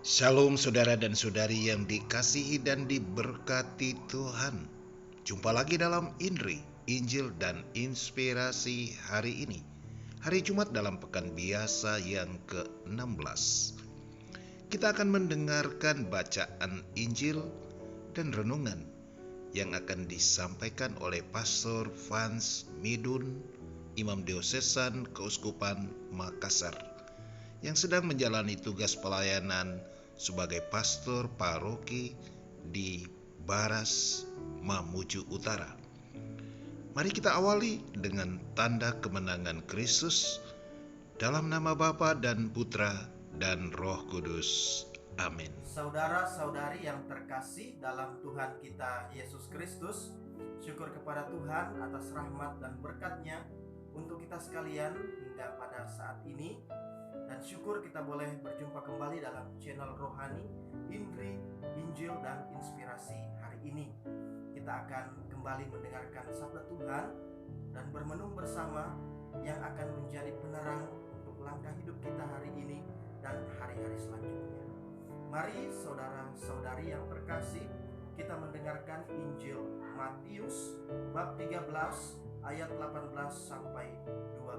Shalom saudara dan saudari yang dikasihi dan diberkati Tuhan. Jumpa lagi dalam INRI, Injil dan Inspirasi hari ini. Hari Jumat dalam pekan biasa yang ke-16. Kita akan mendengarkan bacaan Injil dan renungan yang akan disampaikan oleh Pastor Vance Midun, Imam Diosesan Keuskupan Makassar, yang sedang menjalani tugas pelayanan sebagai pastor paroki di Baras, Mamuju Utara. Mari kita awali dengan tanda kemenangan Kristus dalam nama Bapa dan Putra dan Roh Kudus. Amin. Saudara-saudari yang terkasih dalam Tuhan kita Yesus Kristus, syukur kepada Tuhan atas rahmat dan berkat-Nya untuk kita sekalian hingga pada saat ini. Dan syukur kita boleh berjumpa kembali dalam channel rohani INRI, Injil dan Inspirasi hari ini. Kita akan kembali mendengarkan sabda Tuhan dan bermenung bersama yang akan menjadi penerang untuk langkah hidup kita hari ini dan hari-hari selanjutnya. Mari saudara-saudari yang terkasih, kita mendengarkan Injil Matius bab 13 ayat 18 sampai 23.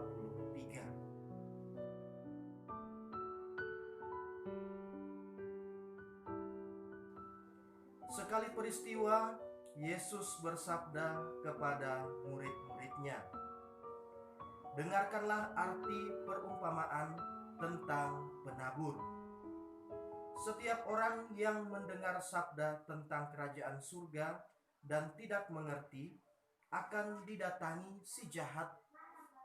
Sekali peristiwa, Yesus bersabda kepada murid-muridnya, "Dengarkanlah arti perumpamaan tentang penabur. Setiap orang yang mendengar sabda tentang kerajaan surga dan tidak mengerti, akan didatangi si jahat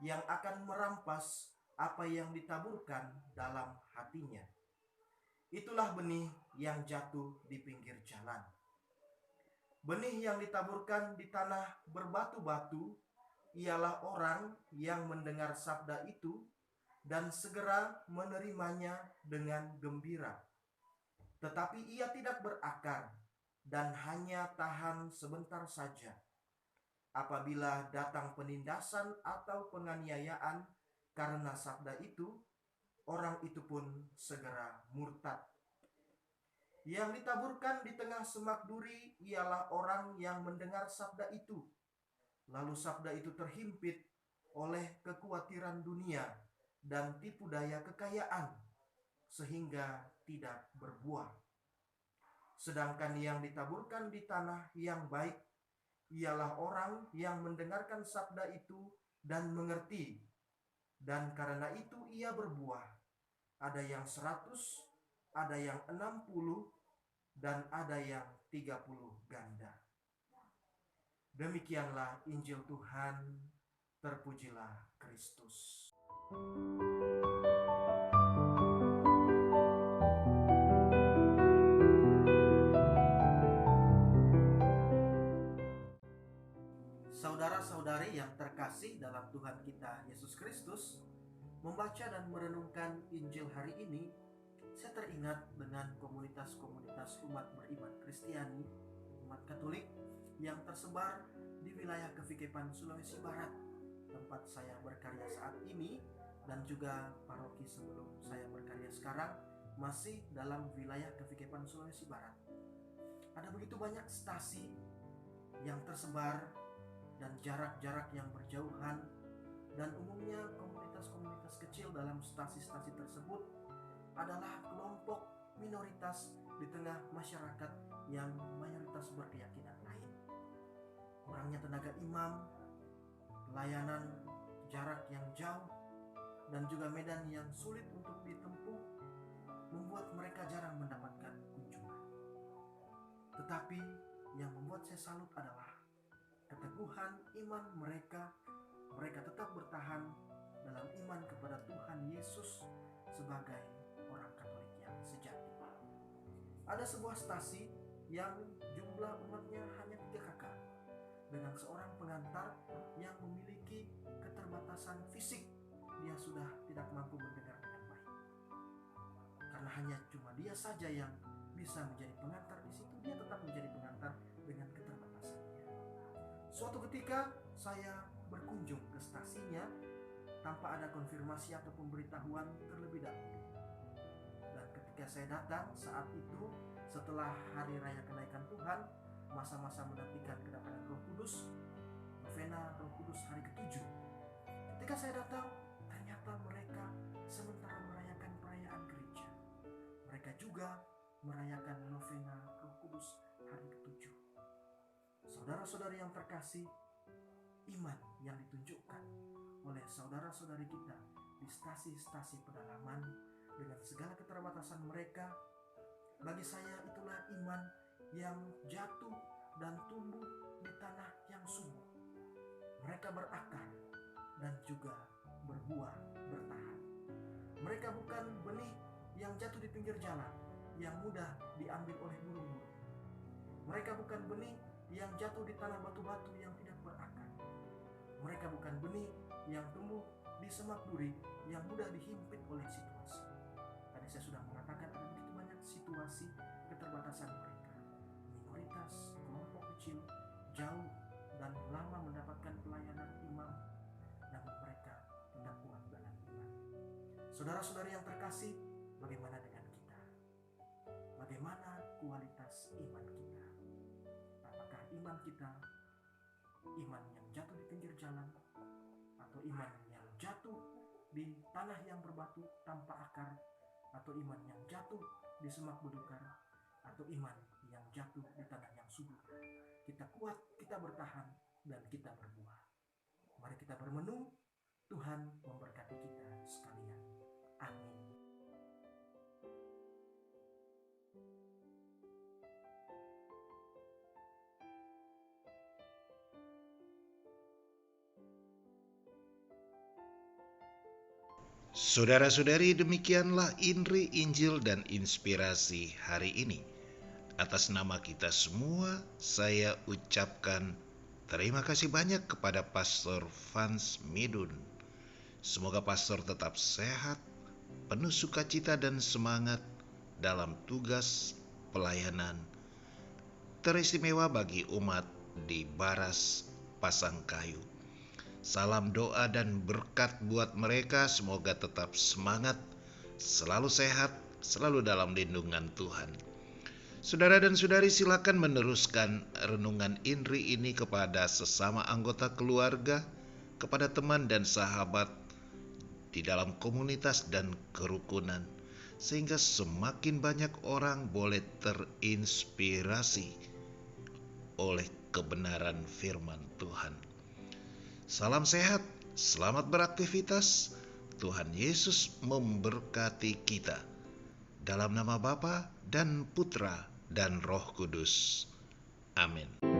yang akan merampas apa yang ditaburkan dalam hatinya. Itulah benih yang jatuh di pinggir jalan. Benih yang ditaburkan di tanah berbatu-batu ialah orang yang mendengar sabda itu dan segera menerimanya dengan gembira. Tetapi ia tidak berakar dan hanya tahan sebentar saja. Apabila datang penindasan atau penganiayaan karena sabda itu, orang itu pun segera murtad. Yang ditaburkan di tengah semak duri ialah orang yang mendengar sabda itu. Lalu sabda itu terhimpit oleh kekhawatiran dunia dan tipu daya kekayaan, sehingga tidak berbuah. Sedangkan yang ditaburkan di tanah yang baik ialah orang yang mendengarkan sabda itu dan mengerti, dan karena itu ia berbuah. Ada yang 100, ada yang 60, dan ada yang 30 ganda." Demikianlah Injil Tuhan. Terpujilah Kristus. Saudara-saudari yang terkasih dalam Tuhan kita Yesus Kristus, membaca dan merenungkan Injil hari ini, saya teringat dengan komunitas-komunitas umat beriman Kristiani, umat Katolik yang tersebar di wilayah Kevikepan, Sulawesi Barat, tempat saya berkarya saat ini, dan juga paroki sebelum saya berkarya sekarang masih dalam wilayah Kevikepan, Sulawesi Barat. Ada begitu banyak stasi yang tersebar dan jarak-jarak yang berjauhan, dan umumnya komunitas-komunitas kecil dalam stasi-stasi tersebut adalah kelompok minoritas di tengah masyarakat yang mayoritas berkeyakinan lain. Kurangnya tenaga imam, pelayanan jarak yang jauh, dan juga medan yang sulit untuk ditempuh membuat mereka jarang mendapatkan kunjungan. Tetapi yang membuat saya salut adalah keteguhan iman mereka. Mereka tetap bertahan dalam iman kepada Tuhan Yesus sebagai orang Katolik yang sejati. Ada sebuah stasi yang jumlah umatnya hanya 3 kakak, dengan seorang pengantar yang memiliki keterbatasan fisik. Dia sudah tidak mampu mendengar dengan baik. Karena hanya cuma dia saja yang bisa menjadi pengantar di situ, dia tetap menjadi pengantar dengan keterbatasannya. Suatu ketika saya berkunjung ke stasinya tanpa ada konfirmasi atau pemberitahuan terlebih dahulu. Dan ketika ketika saya datang saat itu setelah hari raya kenaikan Tuhan, masa-masa menantikan kedatangan Roh Kudus, novena Roh Kudus hari ke-7. Ketika saya datang, ternyata mereka sementara merayakan perayaan gereja, mereka juga merayakan novena Roh Kudus hari ke-7. Saudara-saudari yang terkasih, iman yang ditunjukkan oleh saudara-saudari kita di stasi-stasi pedalaman dengan segala keterbatasan mereka, bagi saya itulah iman yang jatuh dan tumbuh di tanah yang subur. Mereka berakar dan juga berbuah bertahan. Mereka bukan benih yang jatuh di pinggir jalan, yang mudah diambil oleh burung-burung. Mereka bukan benih yang jatuh di tanah batu-batu yang tidak berakar. Mereka bukan benih yang tumbuh di semak duri yang mudah dihimpit oleh situasi. Tadi saya sudah mengatakan ada begitu banyak situasi keterbatasan mereka. Minoritas, kelompok kecil, jauh dan lama mendapatkan pelayanan imam, namun mereka tidak kuat dalam iman. Saudara-saudari yang terkasih, bagaimana dengan kita? Bagaimana kualitas iman kita? Apakah iman kita iman yang jatuh di pinggir jalan, atau iman yang jatuh di tanah yang berbatu tanpa akar, atau iman yang jatuh di semak belukar, atau iman yang jatuh di tanah yang subur? Kita kuat, kita bertahan, dan kita berbuah. Mari kita bermenung. Tuhan memberkati kita sekalian. Amin. Saudara-saudari, demikianlah Inri, Injil, dan Inspirasi hari ini. Atas nama kita semua, saya ucapkan terima kasih banyak kepada Pastor Vance Midun. Semoga Pastor tetap sehat, penuh sukacita dan semangat dalam tugas pelayanan teristimewa bagi umat di Baras Pasangkayu. Salam doa dan berkat buat mereka, semoga tetap semangat, selalu sehat, selalu dalam lindungan Tuhan. Saudara dan saudari, silakan meneruskan renungan Inri ini kepada sesama anggota keluarga, kepada teman dan sahabat di dalam komunitas dan kerukunan, sehingga semakin banyak orang boleh terinspirasi oleh kebenaran firman Tuhan. Salam sehat, selamat beraktivitas. Tuhan Yesus memberkati kita. Dalam nama Bapa dan Putra dan Roh Kudus. Amin.